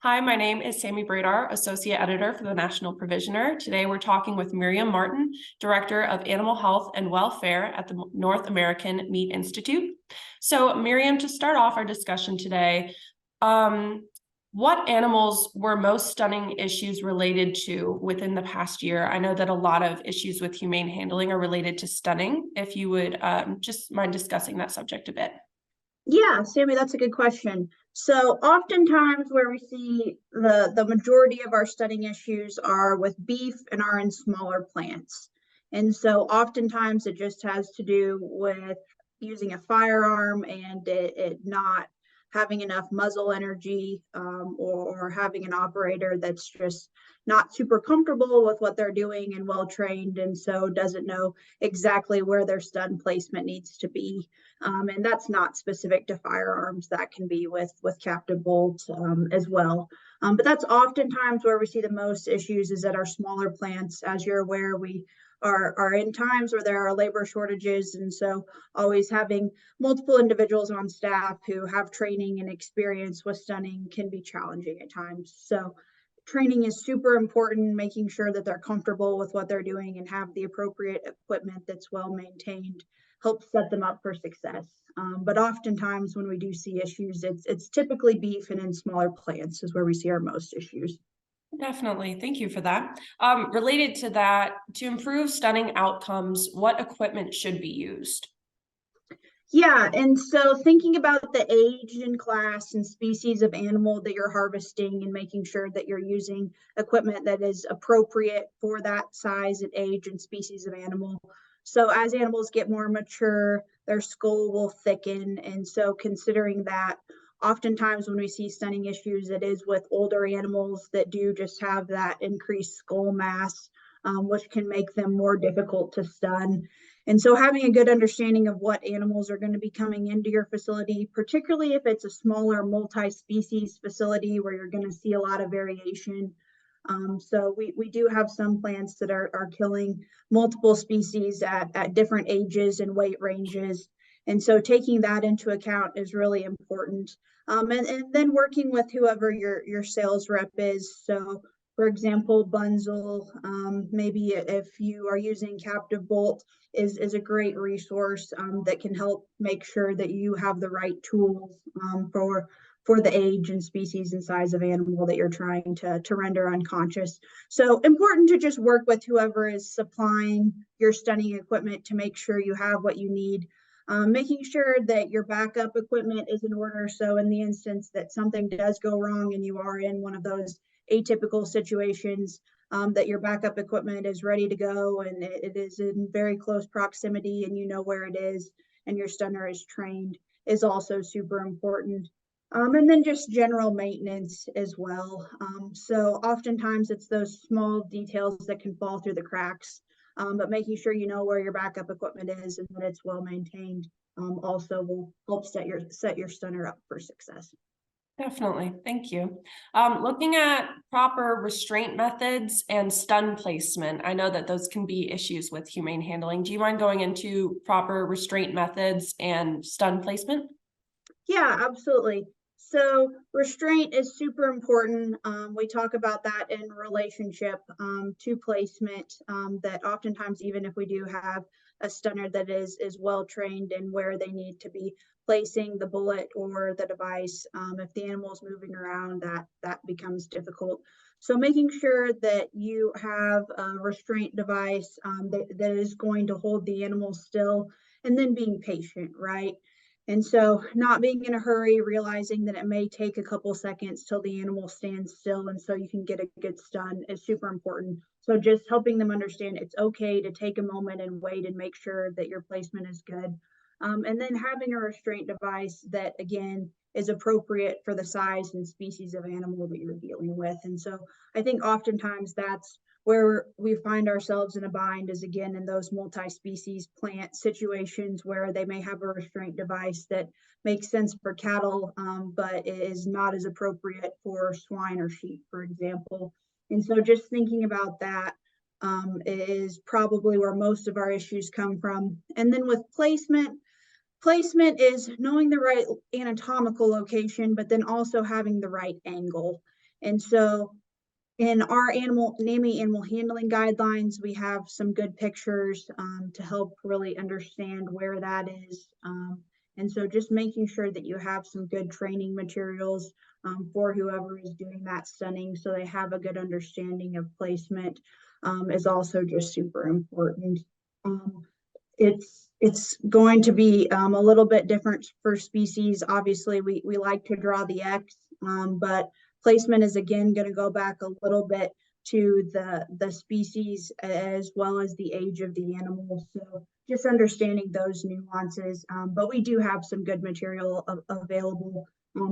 Hi, my name is Sammy Bradar, Associate Editor for the National Provisioner. Today we're talking with Miriam Martin, Director of Animal Health and Welfare at the North American Meat Institute. So Miriam, to start off our discussion today, what animals were most stunning issues related to within the past year? I know that a lot of issues with humane handling are related to stunning. If you would just mind discussing that subject a bit. Yeah, Sammy, that's a good question. So oftentimes where we see the majority of our stunning issues are with beef and are in smaller plants. And so oftentimes it just has to do with using a firearm and it not having enough muzzle energy, or having an operator that's just not super comfortable with what they're doing and well trained, and so doesn't know exactly where their stun placement needs to be. And that's not specific to firearms. That can be with captive bolts as well. But that's oftentimes where we see the most issues is at our smaller plants. As you're aware, we are in times where there are labor shortages, and so always having multiple individuals on staff who have training and experience with stunning can be challenging at times. So training is super important, making sure that they're comfortable with what they're doing and have the appropriate equipment that's well maintained helps set them up for success. But oftentimes when we do see issues, it's typically beef and in smaller plants is where we see our most issues. Definitely. Thank you for that. Related to that, to improve stunning outcomes, what equipment should be used? Yeah, and so thinking about the age and class and species of animal that you're harvesting and making sure that you're using equipment that is appropriate for that size and age and species of animal. So as animals get more mature, their skull will thicken. And so considering that, oftentimes when we see stunning issues, it is with older animals that do just have that increased skull mass, which can make them more difficult to stun. And so having a good understanding of what animals are going to be coming into your facility, particularly if it's a smaller multi-species facility where you're going to see a lot of variation. So we do have some plants that are killing multiple species at different ages and weight ranges. And so taking that into account is really important. And then working with whoever your sales rep is. So for example, Bunzel, maybe if you are using captive bolt, is a great resource that can help make sure that you have the right tools for the age and species and size of animal that you're trying to render unconscious. So important to just work with whoever is supplying your stunning equipment to make sure you have what you need. Making sure that your backup equipment is in order. So in the instance that something does go wrong and you are in one of those atypical situations, that your backup equipment is ready to go and it is in very close proximity and you know where it is and your stunner is trained is also super important. And then just general maintenance as well. So oftentimes it's those small details that can fall through the cracks, but making sure you know where your backup equipment is and that it's well maintained also will help set your stunner up for success. Definitely. Thank you. Looking at proper restraint methods and stun placement, I know that those can be issues with humane handling. Do you mind going into proper restraint methods and stun placement? Yeah, absolutely. So restraint is super important. We talk about that in relationship to placement, that oftentimes, even if we do have a stunner that is well trained in where they need to be placing the bullet or the device, if the animal is moving around, that becomes difficult. So making sure that you have a restraint device that is going to hold the animal still, and then being patient, right? And so not being in a hurry, realizing that it may take a couple seconds till the animal stands still and so you can get a good stun is super important. So just helping them understand it's okay to take a moment and wait and make sure that your placement is good. And then having a restraint device that, again, is appropriate for the size and species of animal that you're dealing with. And so I think oftentimes that's where we find ourselves in a bind is, again, in those multi-species plant situations where they may have a restraint device that makes sense for cattle, but is not as appropriate for swine or sheep, for example. And so just thinking about that is probably where most of our issues come from. And then with placement is knowing the right anatomical location, but then also having the right angle. And so in our NAMI animal handling guidelines, we have some good pictures to help really understand where that is. And so just making sure that you have some good training materials for whoever is doing that stunning, so they have a good understanding of placement, is also just super important. It's going to be a little bit different for species. Obviously, we like to draw the X, but placement is again going to go back a little bit to the species as well as the age of the animal. So just understanding those nuances. But we do have some good material available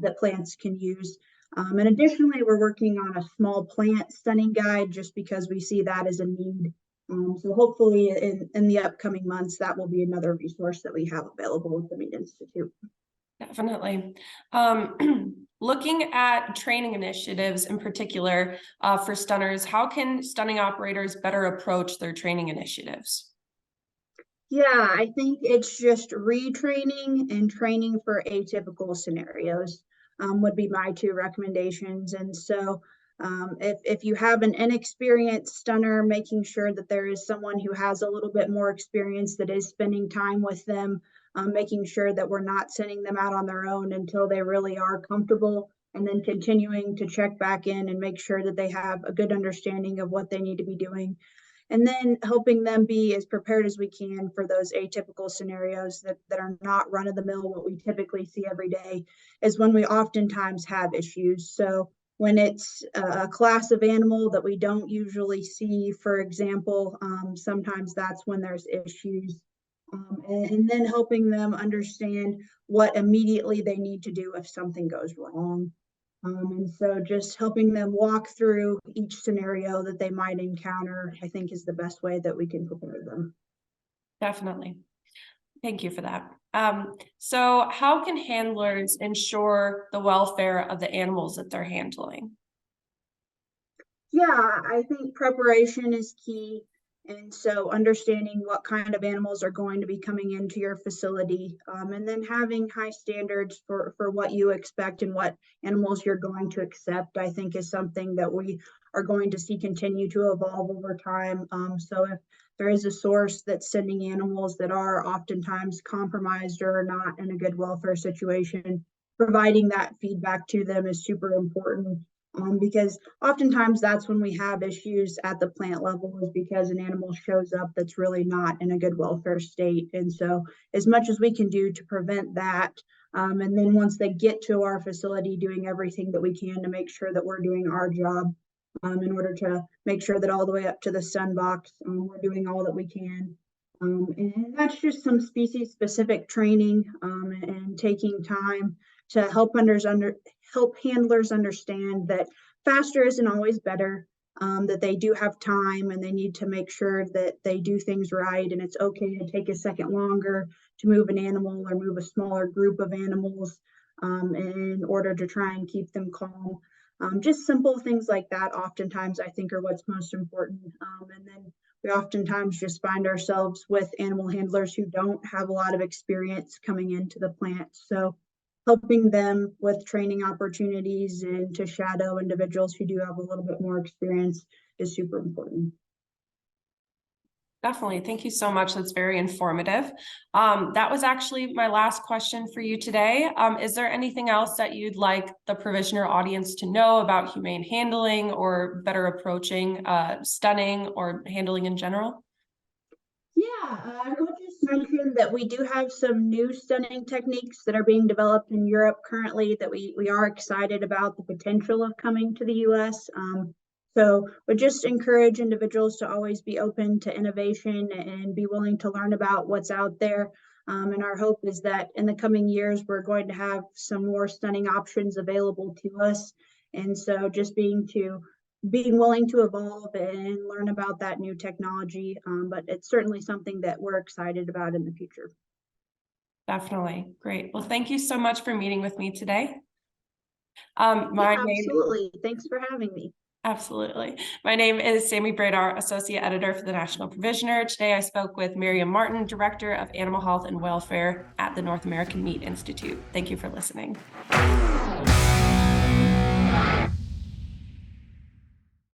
that plants can use. And additionally, we're working on a small plant stunning guide just because we see that as a need. So hopefully in the upcoming months, that will be another resource that we have available at the Meat Institute. Definitely. Looking at training initiatives in particular for stunners, how can stunning operators better approach their training initiatives? Yeah, I think it's just retraining and training for atypical scenarios would be my two recommendations. And so if you have an inexperienced stunner, making sure that there is someone who has a little bit more experience that is spending time with them, making sure that we're not sending them out on their own until they really are comfortable, and then continuing to check back in and make sure that they have a good understanding of what they need to be doing. And then helping them be as prepared as we can for those atypical scenarios that are not run of the mill, what we typically see every day, is when we oftentimes have issues. So when it's a class of animal that we don't usually see, for example, sometimes that's when there's issues. And then helping them understand what immediately they need to do if something goes wrong. And so just helping them walk through each scenario that they might encounter, I think, is the best way that we can prepare them. Definitely. Thank you for that. So how can handlers ensure the welfare of the animals that they're handling? Yeah, I think preparation is key. And so understanding what kind of animals are going to be coming into your facility, and then having high standards for what you expect and what animals you're going to accept, I think is something that we are going to see continue to evolve over time. So if there is a source that's sending animals that are oftentimes compromised or not in a good welfare situation, providing that feedback to them is super important. Because oftentimes that's when we have issues at the plant level, is because an animal shows up that's really not in a good welfare state. And so as much as we can do to prevent that, and then once they get to our facility, doing everything that we can to make sure that we're doing our job in order to make sure that all the way up to the stun box, we're doing all that we can. And that's just some species specific training and taking time to help handlers understand that faster isn't always better, that they do have time and they need to make sure that they do things right, and it's okay to take a second longer to move an animal or move a smaller group of animals in order to try and keep them calm. Just simple things like that oftentimes I think are what's most important. And then we oftentimes just find ourselves with animal handlers who don't have a lot of experience coming into the plant. So helping them with training opportunities and to shadow individuals who do have a little bit more experience is super important. Definitely. Thank you so much. That's very informative. That was actually my last question for you today. Is there anything else that you'd like the provisioner audience to know about humane handling or better approaching stunning or handling in general? Yeah, I would just mention that we do have some new stunning techniques that are being developed in Europe currently that we are excited about the potential of coming to the US. So we just encourage individuals to always be open to innovation and be willing to learn about what's out there. And our hope is that in the coming years, we're going to have some more stunning options available to us. And so just being willing to evolve and learn about that new technology. But it's certainly something that we're excited about in the future. Definitely. Great. Well, thank you so much for meeting with me today. Absolutely. Thanks for having me. Absolutely. My name is Sammy Bradar, Associate Editor for the National Provisioner. Today I spoke with Miriam Martin, Director of Animal Health and Welfare at the North American Meat Institute. Thank you for listening.